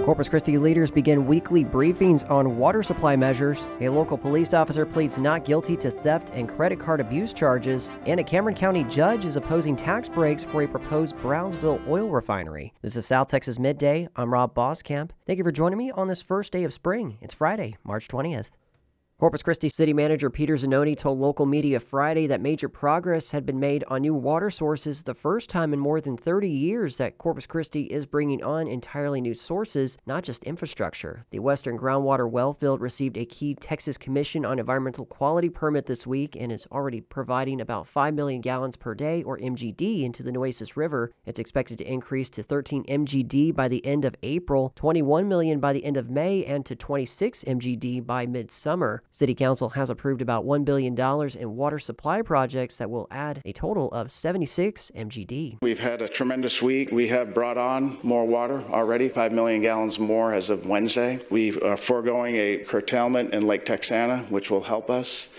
Corpus Christi leaders begin weekly briefings on water supply measures. A local police officer pleads not guilty to theft and credit card abuse charges. And a Cameron County judge is opposing tax breaks for a proposed Brownsville oil refinery. This is South Texas Midday. I'm Rob Boskamp. Thank you for joining me on this first day of spring. It's Friday, March 20th. Corpus Christi City Manager Peter Zanoni told local media Friday that major progress had been made on new water sources, the first time in more than 30 years that Corpus Christi is bringing on entirely new sources, not just infrastructure. The Western Groundwater Well Field received a key Texas Commission on Environmental Quality permit this week and is already providing about 5 million gallons per day, or MGD, into the Nueces River. It's expected to increase to 13 MGD by the end of April, 21 million by the end of May, and to 26 MGD by midsummer. City Council has approved about $1 billion in water supply projects that will add a total of 76 MGD. We've had a tremendous week. We have brought on more water already, 5 million gallons more as of Wednesday. We are foregoing a curtailment in Lake Texana, which will help us.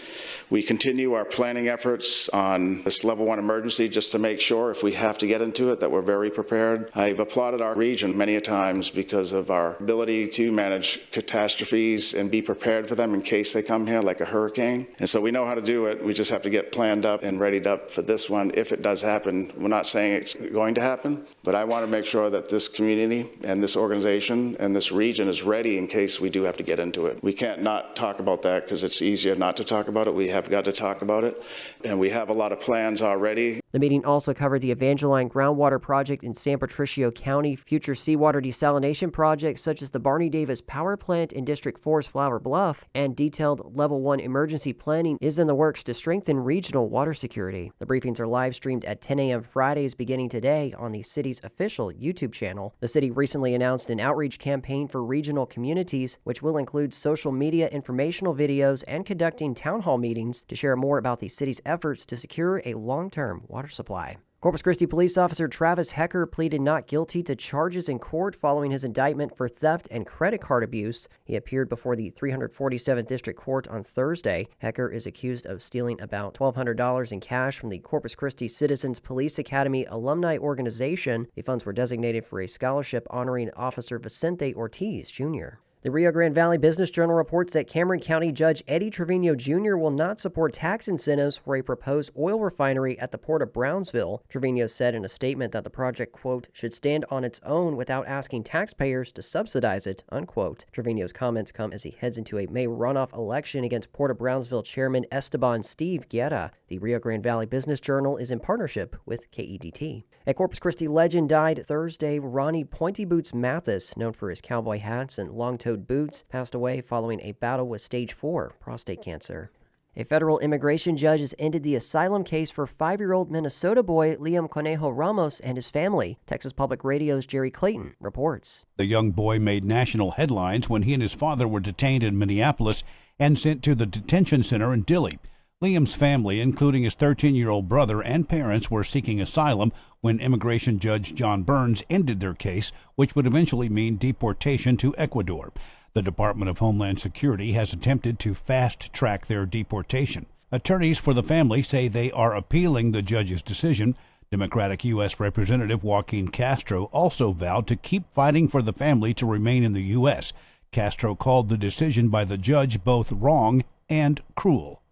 We continue our planning efforts on this level 1 emergency just to make sure if we have to get into it that we're very prepared. I've applauded our region many a times because of our ability to manage catastrophes and be prepared for them in case they come here, like a hurricane. And so we know how to do it. We just have to get planned up and readied up for this one if it does happen. We're not saying it's going to happen, but I want to make sure that this community and this organization and this region is ready in case we do have to get into it. We can't not talk about that because it's easier not to talk about it. We have got to talk about it, and we have a lot of plans already. The meeting also covered the Evangeline Groundwater Project in San Patricio County, future seawater desalination projects such as the Barney Davis Power Plant in District 4's Flower Bluff, and detailed Level 1 emergency planning is in the works to strengthen regional water security. The briefings are live streamed at 10 a.m. Fridays beginning today on the city's official YouTube channel. The city recently announced an outreach campaign for regional communities, which will include social media informational videos and conducting town hall meetings to share more about the city's efforts to secure a long-term water supply. Corpus Christi police officer Travis Hecker pleaded not guilty to charges in court following his indictment for theft and credit card abuse. He appeared before the 347th District Court on Thursday. Hecker is accused of stealing about $1,200 in cash from the Corpus Christi Citizens Police Academy alumni organization. The funds were designated for a scholarship honoring Officer Vicente Ortiz, Jr. The Rio Grande Valley Business Journal reports that Cameron County Judge Eddie Trevino Jr. will not support tax incentives for a proposed oil refinery at the port of Brownsville. Trevino said in a statement that the project, quote, should stand on its own without asking taxpayers to subsidize it, unquote. Trevino's comments come as he heads into a May runoff election against Port of Brownsville Chairman Esteban Steve Guerra. The Rio Grande Valley Business Journal is in partnership with KEDT. A Corpus Christi legend died Thursday. Ronnie Pointy Boots Mathis, known for his cowboy hats and long-toed boots, passed away following a battle with stage 4 prostate cancer. A federal immigration judge has ended the asylum case for 5-year-old Minnesota boy Liam Conejo Ramos and his family. Texas Public Radio's Jerry Clayton reports. The young boy made national headlines when he and his father were detained in Minneapolis and sent to the detention center in Dilley. Liam's family, including his 13-year-old brother and parents, were seeking asylum when immigration judge John Burns ended their case, which would eventually mean deportation to Ecuador. The Department of Homeland Security has attempted to fast-track their deportation. Attorneys for the family say they are appealing the judge's decision. Democratic U.S. Representative Joaquin Castro also vowed to keep fighting for the family to remain in the U.S. Castro called the decision by the judge both wrong and cruel.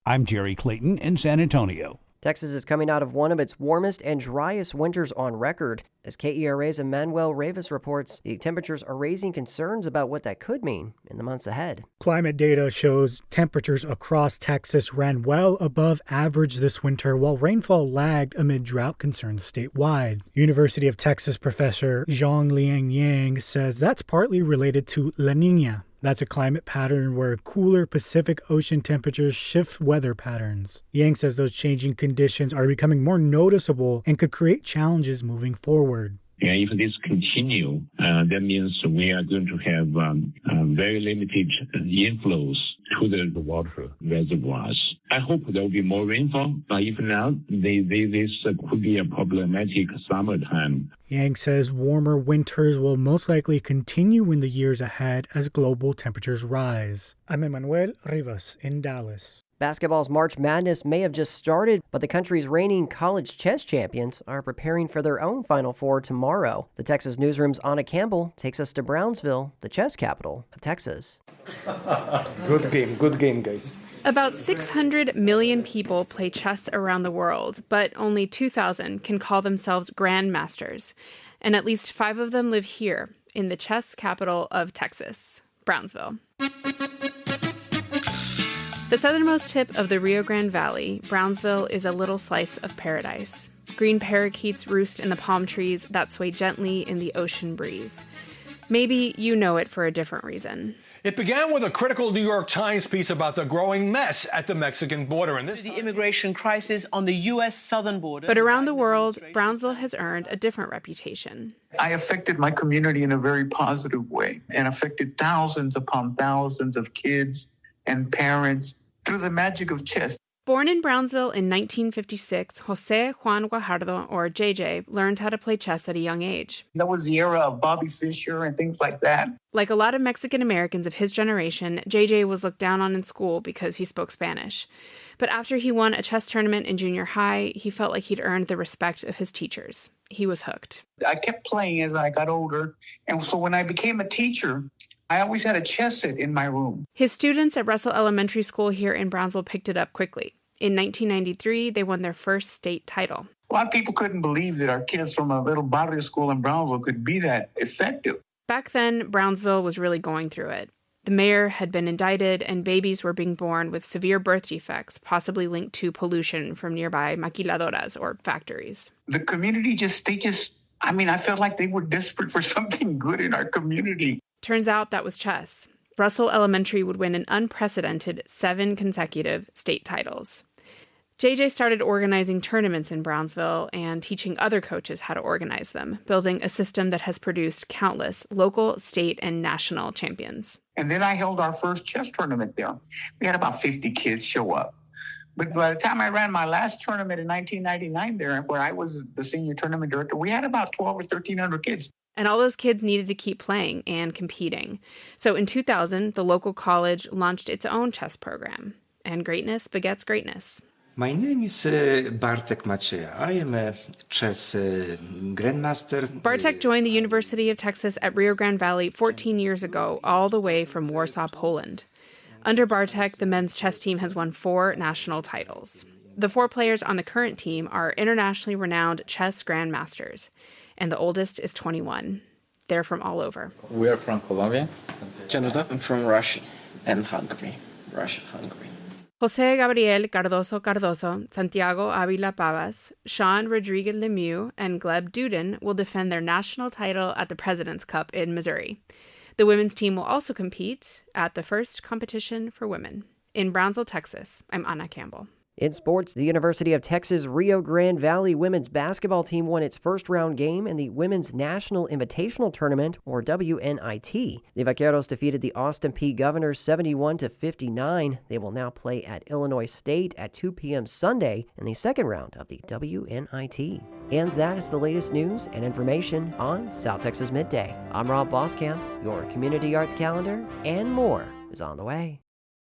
I'm Jerry Clayton in San Antonio. Texas is coming out of one of its warmest and driest winters on record. As KERA's Emmanuel Reyes reports, the temperatures are raising concerns about what that could mean in the months ahead. Climate data shows temperatures across Texas ran well above average this winter, while rainfall lagged amid drought concerns statewide. University of Texas professor Zhang Liang Yang says that's partly related to La Niña. That's a climate pattern where cooler Pacific Ocean temperatures shift weather patterns. Yang says those changing conditions are becoming more noticeable and could create challenges moving forward. Yeah, if this continue, that means we are going to have very limited inflows to the water reservoirs. I hope there will be more rainfall, but if not, this could be a problematic summertime. Yang says warmer winters will most likely continue in the years ahead as global temperatures rise. I'm Emmanuel Rivas in Dallas. Basketball's March Madness may have just started, but the country's reigning college chess champions are preparing for their own Final Four tomorrow. The Texas Newsroom's Anna Campbell takes us to Brownsville, the chess capital of Texas. Good game, guys. About 600 million people play chess around the world, but only 2,000 can call themselves grandmasters. And at least 5 of them live here, in the chess capital of Texas, Brownsville. The southernmost tip of the Rio Grande Valley, Brownsville is a little slice of paradise. Green parakeets roost in the palm trees that sway gently in the ocean breeze. Maybe you know it for a different reason. It began with a critical New York Times piece about the growing mess at the Mexican border. And the immigration crisis on the U.S. southern border. But around the world, Brownsville has earned a different reputation. I affected my community in a very positive way and affected thousands upon thousands of kids and parents through the magic of chess. Born in Brownsville in 1956, José Juan Guajardo, or JJ, learned how to play chess at a young age. That was the era of Bobby Fischer and things like that. Like a lot of Mexican Americans of his generation, JJ was looked down on in school because he spoke Spanish. But after he won a chess tournament in junior high, he felt like he'd earned the respect of his teachers. He was hooked. I kept playing as I got older, and so when I became a teacher, I always had a chess set in my room. His students at Russell Elementary School here in Brownsville picked it up quickly. In 1993, they won their first state title. A lot of people couldn't believe that our kids from a little barrio school in Brownsville could be that effective. Back then, Brownsville was really going through it. The mayor had been indicted, and babies were being born with severe birth defects, possibly linked to pollution from nearby maquiladoras, or factories. The community I felt like they were desperate for something good in our community. Turns out that was chess. Russell Elementary would win an unprecedented 7 consecutive state titles. JJ started organizing tournaments in Brownsville and teaching other coaches how to organize them, building a system that has produced countless local, state, and national champions. And then I held our first chess tournament there. We had about 50 kids show up. But by the time I ran my last tournament in 1999 there, where I was the senior tournament director, we had about 1,200 or 1,300 kids. And all those kids needed to keep playing and competing. So in 2000, the local college launched its own chess program. And greatness begets greatness. My name is Bartek Macieja. I am a chess grandmaster. Bartek joined the University of Texas at Rio Grande Valley 14 years ago, all the way from Warsaw, Poland. Under Bartek, the men's chess team has won 4 national titles. The 4 players on the current team are internationally renowned chess grandmasters, and the oldest is 21. They're from all over. We are from Colombia, Canada, and from Russia and Hungary. Hungary. José Gabriel Cardoso, Santiago Avila Pavas, Sean Rodriguez Lemieux, and Gleb Duden will defend their national title at the President's Cup in Missouri. The women's team will also compete at the first competition for women. In Brownsville, Texas, I'm Anna Campbell. In sports, the University of Texas Rio Grande Valley women's basketball team won its first-round game in the Women's National Invitational Tournament, or WNIT. The Vaqueros defeated the Austin Peay Governors 71-59. They will now play at Illinois State at 2 p.m. Sunday in the second round of the WNIT. And that is the latest news and information on South Texas Midday. I'm Rob Boskamp. Your community arts calendar and more is on the way.